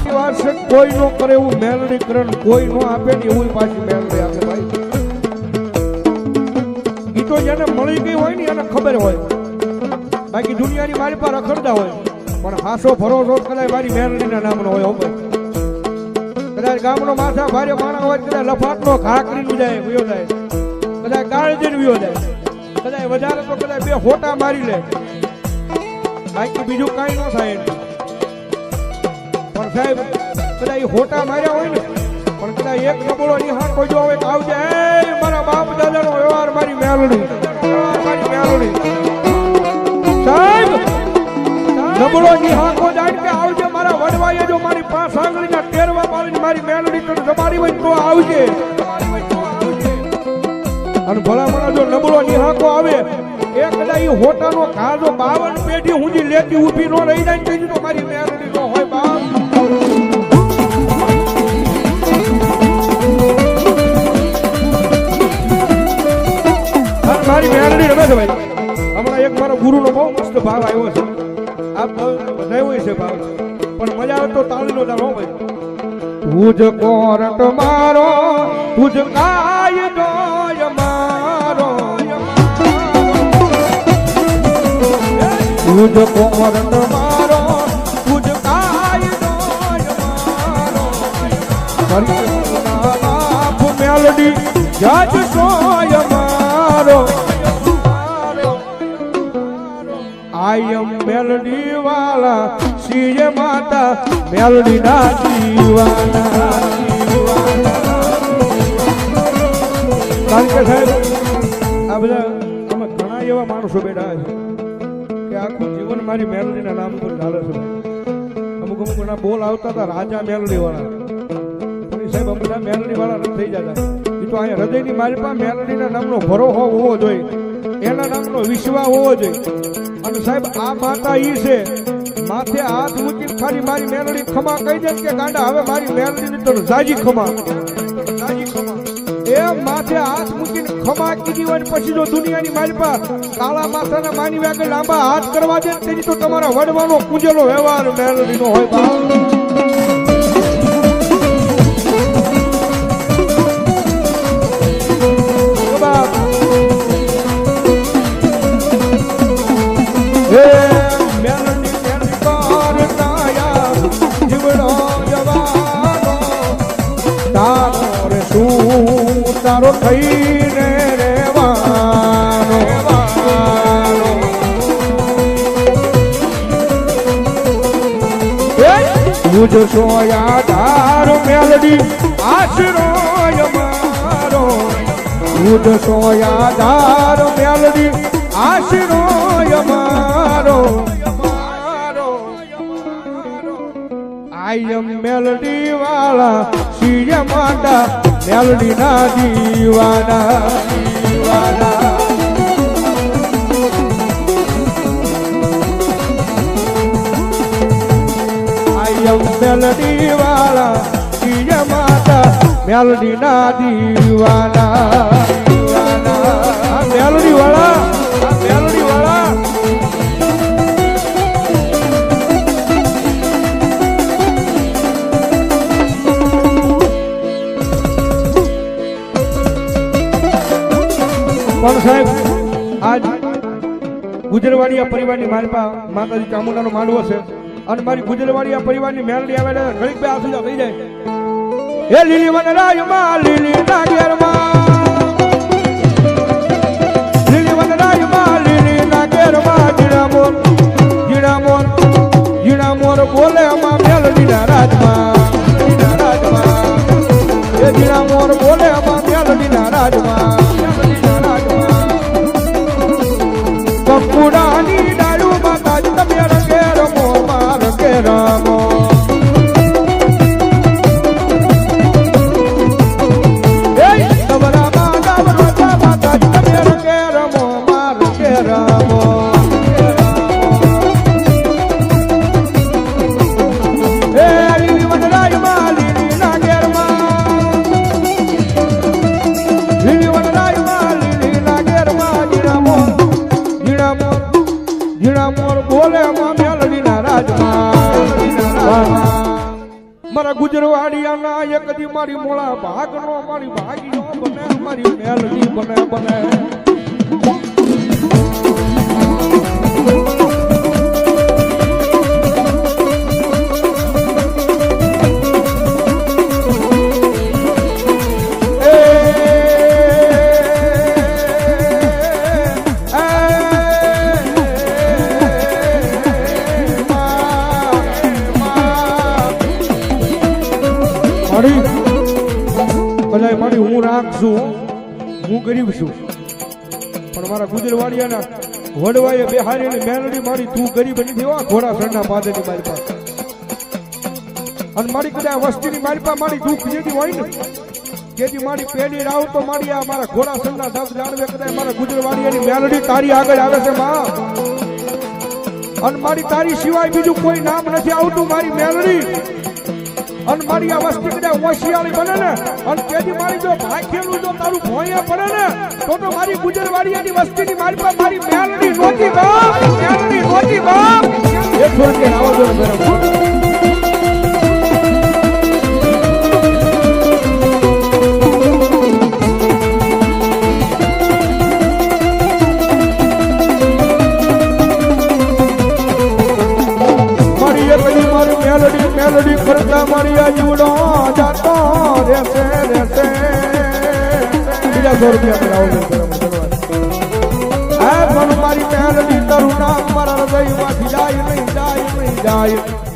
સાચી વાત છે, કોઈ નો કરે એવું મેલડી કરણ, કોઈ નો આપે ને એવું પાછી મેલડી આપે ભાઈ. ઈ તો જેને મળી ગઈ હોય ને એને ખબર હોય, બાકી દુનિયાની મારી પાસે રખડતા હોય પણ હાસો ભરોસો કદાચ મારી મેલડીના નામનો હોય. કદાચ ગામનો માથા ભારે માણા હોય, કદાચ લફાટનો ઘા કરીને જાય વયો જાય, કદાચ ગાળજીને વયો જાય, કદાચ વધારે તો કદાચ બે હોટા મારી લે, બાકી બીજું કાંઈ ન થાય. પણ સાહેબ કદાચ હોટા માર્યા હોય ને પણ કદાચ એક નબળો નિહાળ કોઈ જો આવે આવજે, મારા બાપ દાદાનો વ્યવહાર મારી મેલડી, મારી મેલડી સાહેબ નબળો નિહાળો જાય કે આવજે મારા વડવાએ જો મારી પાંચ આંગળીના ટેરવા પાડીને મારી મેલડી તને જમાડી હોય તો આવજે. અને ભલામણા જો નબળો નિહાળો આવે એ કદાચ હોટાનો ઘા જો 52 પેઢી ઊંધી લેતી ઊભી નો રહી જાય તેની તો મારી મેલડી નો હોય બાપ. મારી મેલડી રમે છે ભાઈ. હમણાં એક મારો ગુરુનો બહુ મસ્ત ભાવ આવ્યો છે, આપ બધાય છે ભાવ, પણ મજા આવે તો તાળીનો દાડો ભાઈ. તુજ કોરટ મારો તુજ કાયદો મારો, તુજ કોરટ મારો તુજ કાયદો મારો, બાપ મેલડી જજ સોય મારો. I am મેલડી વાલા શ્રી માતા મેલડી ના દીવાના. કારણ કે સાહેબ આ બધા આમાં ઘણા એવા માણસો બેઠા છે કે આખું જીવન મારી મેલડીના નામ પર ચાલે છે. અમુક અમુક ના બોલ આવતા હતા રાજા મેલડી વાળા, પણ સાહેબ અમે બધા મેલડી વાળા નથી થઈ જતા. એ તો અહીંયા હૃદયની મારી પાસે મેલડીના નામનો ભરોસો હોવો જોઈએ, એના નામનો વિશ્વાસ હોવો જોઈએ. અને સાહેબ આ માતા ઈ છે, માથે હાથ મૂકીને ખાલી મારી મેલડી ખમા કહી દે કે ગાંડા હવે મારી મેલડીની તો જાજી ખમા, જાજી ખમા એ માથે હાથ મૂકીને ખમા કીધી હોય પછી જો દુનિયાની મારી પાસે કાળા માથાના માની વાગે લાંબા હાથ કરવા દે તેની તો તમારા વડવાનો પૂજેલો વ્યવહાર મેલડીનો હોય બાપ. તારો થઈને રેવાનો, તુજ સોયા તારો મેલડી આશરો મારો, તુજ સોયા તારો મેલડી આશરો મારો. I am મેલડી વાલા શ્રી માતા મેલડી ના દીવાના, દીવાના. I am મેલડી વાલા શ્રી માતા મેલડી ના દીવાના, દીવાના. મેલડી વાળા, મેલડી વાળા પણ સાહેબ આજ ગુજરવાડિયા પરિવારની મારી પાસે માતાજી ચામુંડાનો માંડવો છે અને મારી ગુજરવાડિયા પરિવારની મેલડી આવે ઘડીક બે આસુજા થઈ જાય. હે લીલી વનરાયમાં લીલી નાગેરમાં, લીલી વનરાયમાં લીલી નાગેરમાં જીણા મોર, જીણા મોર, જીણા મોર બોલે અમા મેલડીના રાજમાં, મેલડીના રાજમાં. એ જીણા મોર બોલે અમા મેલડીના રાજમાં. કંકુડાની ડાળુ માતાજી તમે રંગે રમો માં રંગે રમો. માતાજી તમે રંગે રમો માં રંગે રમો. એ મારા ગુજરવાડિયાના એક દી મારી મોળા ભાગનો મારી ભાગીનો બને મારી મેલડી બને બને કદાચ મારી હું રાખશું હું ગરીબ છું પણ મારા ગુજરવાડિયાના વડવાએ બેહારીને મેલડી મારી તું ગરીબ નથી હો ઘોડા સરના પાદરની મારી પાસે અને મારી કદાચ વસ્તીની મારી પાસે મારી દુઃખ જેથી હોય ને જેથી મારી પેલી રાવ તો મારી આ મારા ઘોડા સરના દબ જાણવે કદાચ મારા ગુજરવાડિયાની મેલડી તારી આગળ આવે છે માં અને મારી તારી સિવાય બીજું કોઈ નામ નથી આવતું મારી મેલડી અને મારી આ વસ્તી કદાચ હોશિયારી બને ને અને તેથી મારી જો ભાગ્યનું જો તારું ભોંયા પડે ને તો મારી ગુજરવાડિયાની વસ્તીની મારી પાસે મારી મેલડી નોતી બાપ મેલડી નોતી બાપ એક થોડ કે આવો જો બરાબર મેલડી કરતા મારી આ જીવડો જાતો રહેશે રહેશે બીજા 100 રૂપિયા કરાવો આ પણ મારી મેલડી તરુણા મારા હૃદયમાંથી જાય નહીં જાય નહીં જાય